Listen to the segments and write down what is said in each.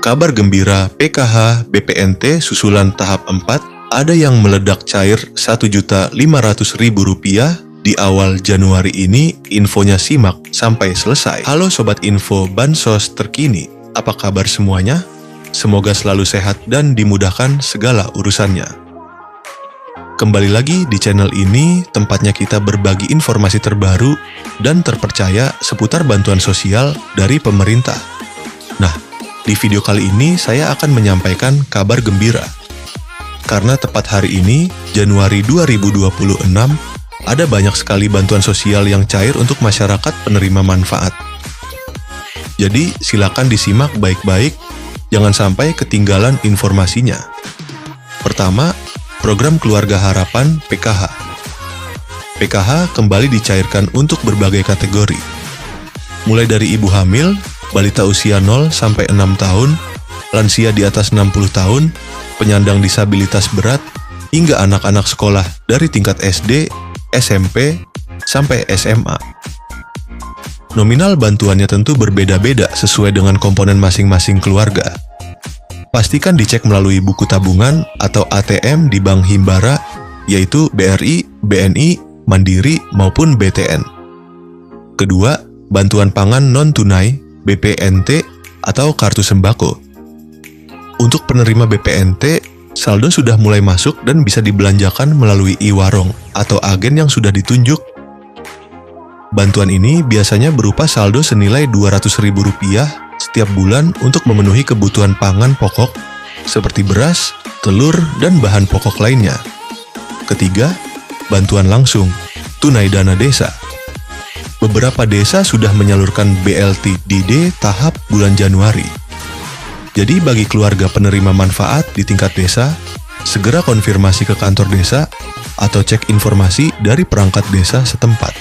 Kabar gembira PKH BPNT susulan tahap 4, ada yang meledak cair Rp1.500.000 di awal Januari ini. Infonya simak sampai selesai. Halo Sobat Info Bansos terkini, apa kabar semuanya? Semoga selalu sehat dan dimudahkan segala urusannya. Kembali lagi di channel ini, tempatnya kita berbagi informasi terbaru dan terpercaya seputar bantuan sosial dari pemerintah. Nah, di video kali ini saya akan menyampaikan kabar gembira. Karena tepat hari ini, Januari 2026, ada banyak sekali bantuan sosial yang cair untuk masyarakat penerima manfaat. Jadi, silakan disimak baik-baik, jangan sampai ketinggalan informasinya. Pertama, program Keluarga Harapan PKH. PKH kembali dicairkan untuk berbagai kategori. Mulai dari ibu hamil, balita usia 0 sampai 6 tahun, lansia di atas 60 tahun, penyandang disabilitas berat, hingga anak-anak sekolah dari tingkat SD, SMP, sampai SMA. Nominal bantuannya tentu berbeda-beda sesuai dengan komponen masing-masing keluarga. Pastikan dicek melalui buku tabungan atau ATM di Bank Himbara, yaitu BRI, BNI, Mandiri, maupun BTN. Kedua, bantuan pangan non-tunai BPNT atau kartu sembako. Untuk penerima BPNT, saldo sudah mulai masuk dan bisa dibelanjakan melalui e-warung atau agen yang sudah ditunjuk. Bantuan ini biasanya berupa saldo senilai Rp200.000 setiap bulan untuk memenuhi kebutuhan pangan pokok seperti beras, telur, dan bahan pokok lainnya. Ketiga, bantuan langsung, tunai dana desa. Beberapa desa sudah menyalurkan BLTDD tahap bulan Januari. Jadi bagi keluarga penerima manfaat di tingkat desa, segera konfirmasi ke kantor desa atau cek informasi dari perangkat desa setempat.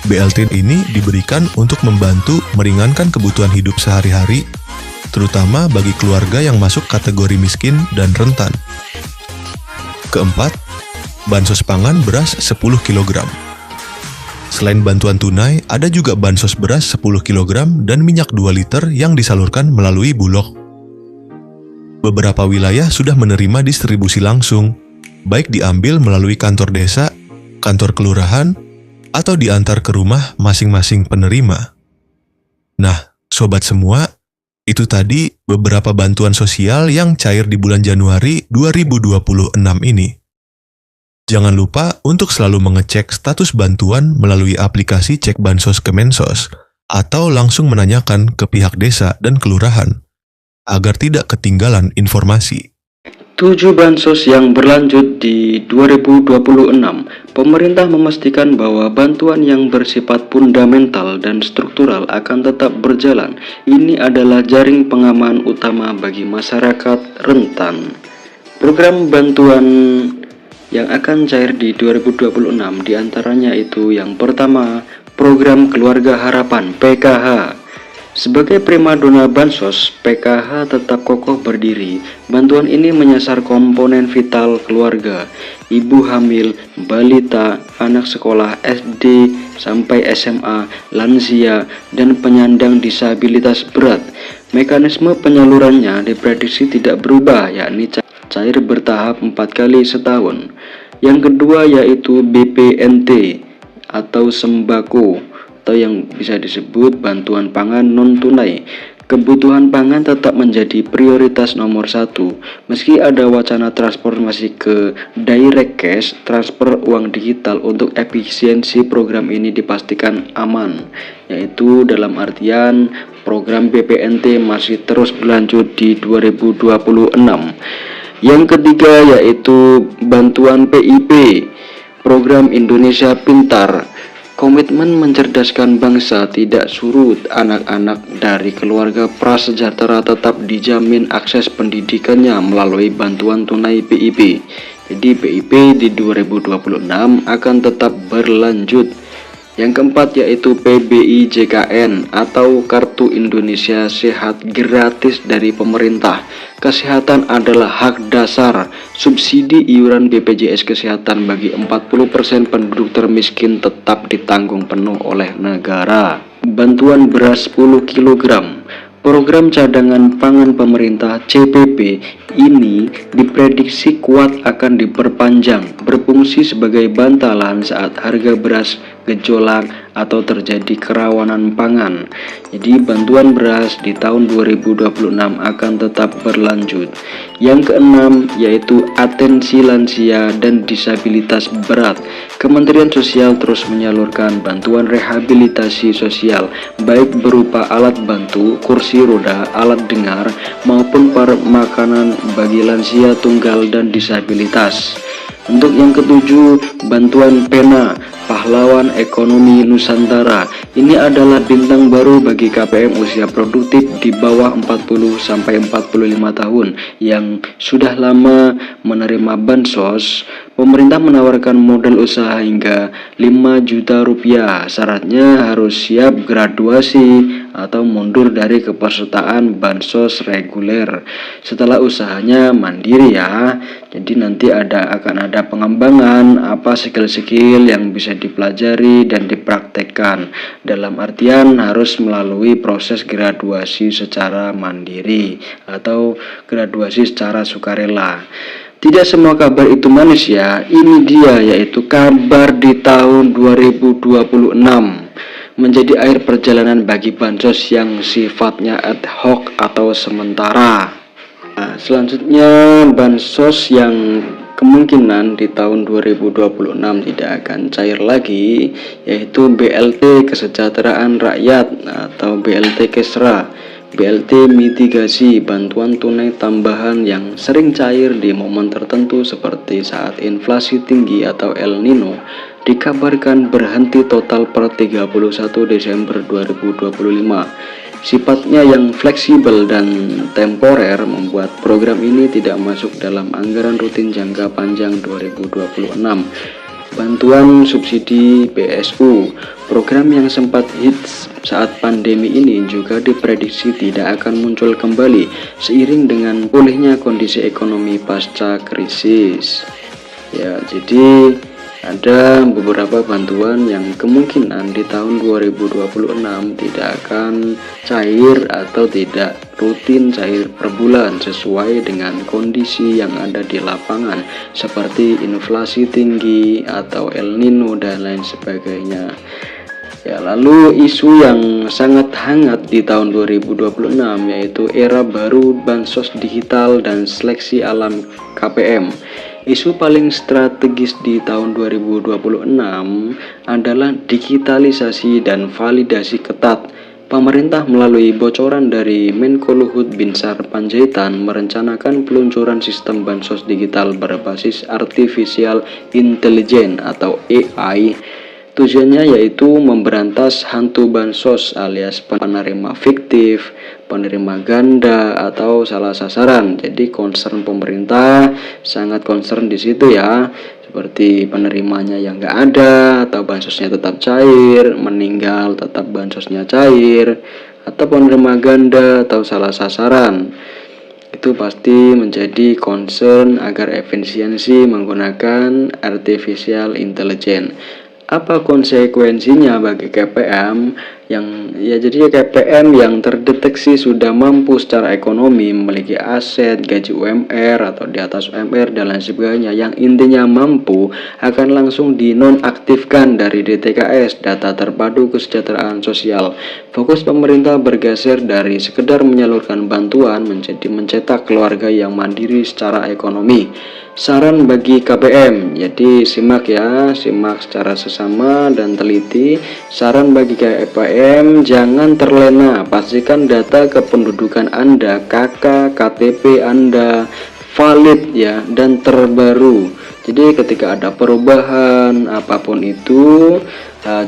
BLT ini diberikan untuk membantu meringankan kebutuhan hidup sehari-hari, terutama bagi keluarga yang masuk kategori miskin dan rentan. Keempat, bansos pangan beras 10 kg. Selain bantuan tunai, ada juga bansos beras 10 kg dan minyak 2 liter yang disalurkan melalui Bulog. Beberapa wilayah sudah menerima distribusi langsung, baik diambil melalui kantor desa, kantor kelurahan, atau diantar ke rumah masing-masing penerima. Nah, sobat semua, itu tadi beberapa bantuan sosial yang cair di bulan Januari 2026 ini. Jangan lupa untuk selalu mengecek status bantuan melalui aplikasi Cek Bansos Kemensos atau langsung menanyakan ke pihak desa dan kelurahan agar tidak ketinggalan informasi. 7 bansos yang berlanjut di 2026. Pemerintah memastikan bahwa bantuan yang bersifat fundamental dan struktural akan tetap berjalan. Ini adalah jaring pengaman utama bagi masyarakat rentan. Program bantuan yang akan cair di 2026 diantaranya itu yang pertama, program Keluarga Harapan PKH. Sebagai primadona bansos, PKH tetap kokoh berdiri. Bantuan ini menyasar komponen vital keluarga, ibu hamil, balita, anak sekolah SD sampai SMA, lansia, dan penyandang disabilitas berat. Mekanisme penyalurannya diprediksi tidak berubah, yakni cair bertahap 4 kali setahun. Yang kedua yaitu BPNT atau sembako, atau yang bisa disebut bantuan pangan non-tunai. Kebutuhan pangan tetap menjadi prioritas nomor 1. Meski ada wacana transformasi ke direct cash, transfer uang digital, untuk efisiensi program ini dipastikan aman, yaitu dalam artian program BPNT masih terus berlanjut di 2026. Yang ketiga yaitu bantuan PIP, program Indonesia Pintar. Komitmen mencerdaskan bangsa tidak surut. Anak-anak dari keluarga prasejahtera tetap dijamin akses pendidikannya melalui bantuan tunai PIP. Jadi PIP di 2026 akan tetap berlanjut. Yang keempat yaitu PBIJKN atau Kartu Indonesia Sehat gratis dari pemerintah. Kesehatan adalah hak dasar. Subsidi iuran BPJS Kesehatan bagi 40% penduduk termiskin tetap ditanggung penuh oleh negara. Bantuan beras 10 kg. Program cadangan pangan pemerintah CPP ini diprediksi kuat akan diperpanjang, berfungsi sebagai bantalan saat harga beras gejolak atau terjadi kerawanan pangan. Jadi bantuan beras di tahun 2026 akan tetap berlanjut. Yang keenam yaitu atensi lansia dan disabilitas berat. Kementerian Sosial terus menyalurkan bantuan rehabilitasi sosial baik berupa alat bantu, kursi roda, alat dengar maupun makanan bagi lansia tunggal dan disabilitas. Untuk yang ketujuh, bantuan pena pahlawan ekonomi Nusantara. Ini adalah bintang baru bagi KPM usia produktif di bawah 40 sampai 45 tahun yang sudah lama menerima bansos. Pemerintah menawarkan modal usaha hingga 5 juta rupiah. Syaratnya harus siap graduasi atau mundur dari kepesertaan bansos reguler. Setelah usahanya mandiri ya. Jadi nanti akan ada pengembangan apa skill-skill yang bisa dipelajari dan dipraktekkan. Dalam artian harus melalui proses graduasi secara mandiri atau graduasi secara sukarela. Tidak semua kabar itu manis ya. Ini dia yaitu kabar di tahun 2026 menjadi akhir perjalanan bagi bansos yang sifatnya ad hoc atau sementara. Nah, selanjutnya bansos yang kemungkinan di tahun 2026 tidak akan cair lagi yaitu BLT Kesejahteraan Rakyat atau BLT Kesra. BLT mitigasi bantuan tunai tambahan yang sering cair di momen tertentu seperti saat inflasi tinggi atau El Nino dikabarkan berhenti total per 31 Desember 2025. Sifatnya yang fleksibel dan temporer membuat program ini tidak masuk dalam anggaran rutin jangka panjang 2026. Bantuan subsidi BSU, program yang sempat hits saat pandemi ini juga diprediksi tidak akan muncul kembali seiring dengan pulihnya kondisi ekonomi pasca krisis. Ya, jadi ada beberapa bantuan yang kemungkinan di tahun 2026 tidak akan cair atau tidak rutin cair per bulan sesuai dengan kondisi yang ada di lapangan seperti inflasi tinggi atau El Nino dan lain sebagainya. Ya, lalu isu yang sangat hangat di tahun 2026 yaitu era baru bansos digital dan seleksi alam KPM. Isu paling strategis di tahun 2026 adalah digitalisasi dan validasi ketat. Pemerintah melalui bocoran dari Menko Luhut Binsar Panjaitan merencanakan peluncuran sistem bansos digital berbasis artificial intelligence atau AI. Tujuannya yaitu memberantas hantu bansos alias penerima fiktif, penerima ganda atau salah sasaran. Jadi concern pemerintah sangat concern di situ ya, seperti penerimanya yang nggak ada atau bansosnya tetap cair, meninggal tetap bansosnya cair, atau penerima ganda atau salah sasaran. Itu pasti menjadi concern agar efisiensi menggunakan artificial intelligence. Apa konsekuensinya bagi KPM jadi KPM yang terdeteksi sudah mampu secara ekonomi, memiliki aset, gaji UMR atau di atas UMR dan lain sebagainya, yang intinya mampu akan langsung dinonaktifkan dari DTKS, data terpadu kesejahteraan sosial. Fokus pemerintah bergeser dari sekedar menyalurkan bantuan menjadi mencetak keluarga yang mandiri secara ekonomi. Saran bagi KPM, jadi simak secara sesama dan teliti. Saran bagi KPM, jangan terlena, pastikan data kependudukan Anda, KK, KTP Anda valid ya dan terbaru. Jadi ketika ada perubahan apapun itu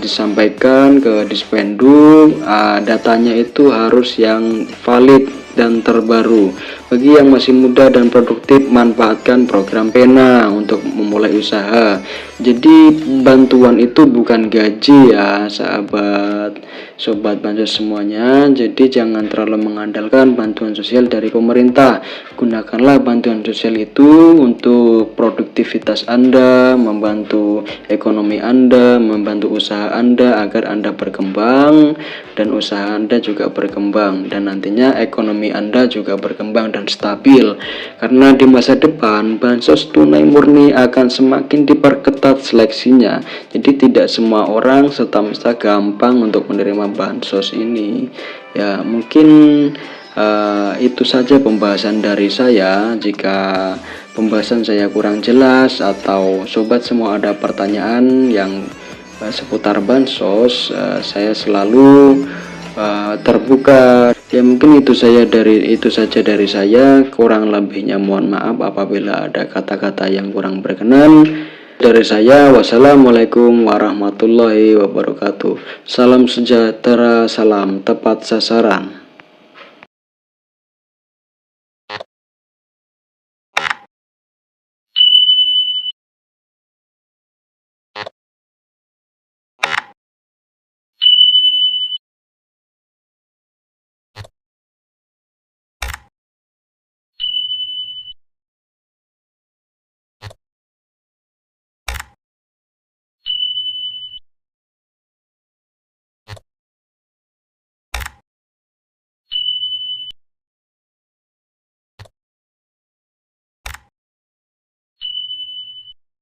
disampaikan ke Dispenduk, datanya itu harus yang valid dan terbaru. Bagi yang masih muda dan produktif, manfaatkan program Pena untuk memulai usaha. Jadi bantuan itu bukan gaji ya sobat bansos semuanya. Jadi jangan terlalu mengandalkan bantuan sosial dari pemerintah. Gunakanlah bantuan sosial itu untuk produktivitas Anda, membantu ekonomi Anda, membantu usaha Anda agar Anda berkembang dan usaha Anda juga berkembang, dan nantinya ekonomi Anda juga berkembang dan stabil. Karena di masa depan bansos tunai murni akan semakin diperketat seleksinya. Jadi tidak semua orang serta-merta gampang untuk menerima bansos ini. Ya, mungkin itu saja pembahasan dari saya. Jika pembahasan saya kurang jelas atau sobat semua ada pertanyaan yang seputar bansos, saya selalu terbuka. Ya, mungkin itu saja dari saya. Kurang lebihnya mohon maaf apabila ada kata-kata yang kurang berkenan. Dari saya, wassalamualaikum warahmatullahi wabarakatuh. Salam sejahtera, salam tepat sasaran.